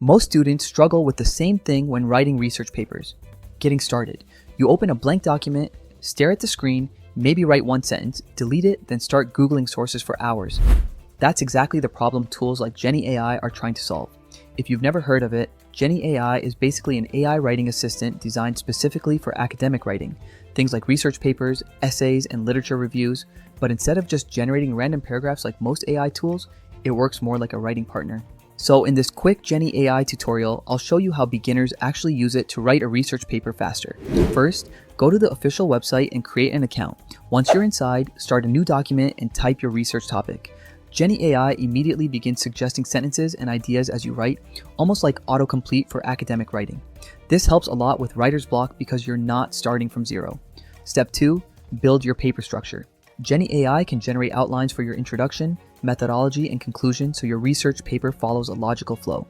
Most students struggle with the same thing when writing research papers. Getting started. You open a blank document, stare at the screen, maybe write one sentence, delete it, then start Googling sources for hours. That's exactly the problem tools like Jenni AI are trying to solve. If you've never heard of it, Jenni AI is basically an AI writing assistant designed specifically for academic writing, things like research papers, essays, and literature reviews, but instead of just generating random paragraphs like most AI tools, it works more like a writing partner. So in this quick Jenni AI tutorial, I'll show you how beginners actually use it to write a research paper faster. First, go to the official website and create an account. Once you're inside, start a new document and type your research topic. Jenni AI immediately begins suggesting sentences and ideas as you write, almost like autocomplete for academic writing. This helps a lot with writer's block because you're not starting from zero. Step 2, build your paper structure. Jenni AI can generate outlines for your introduction, methodology, and conclusion so your research paper follows a logical flow.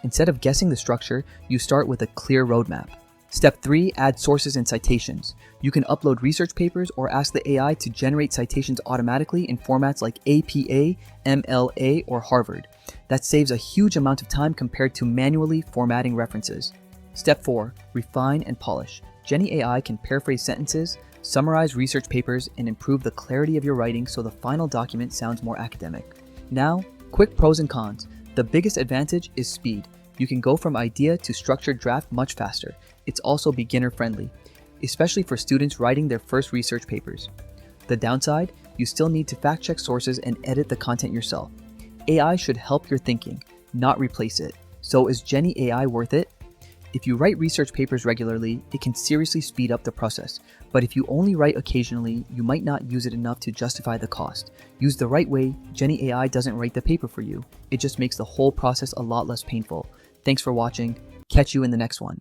Instead of guessing the structure, you start with a clear roadmap. Step 3, add sources and citations. You can upload research papers or ask the AI to generate citations automatically in formats like APA, MLA, or Harvard. That saves a huge amount of time compared to manually formatting references. Step 4, refine and polish. Jenni AI can paraphrase sentences, summarize research papers, and improve the clarity of your writing so the final document sounds more academic. Now, quick pros and cons. The biggest advantage is speed. You can go from idea to structured draft much faster. It's also beginner friendly, especially for students writing their first research papers. The downside, you still need to fact check sources and edit the content yourself. AI should help your thinking, not replace it. So is Jenni AI worth it? If you write research papers regularly, it can seriously speed up the process. But if you only write occasionally, you might not use it enough to justify the cost. Used the right way, Jenni AI doesn't write the paper for you. It just makes the whole process a lot less painful. Thanks for watching. Catch you in the next one.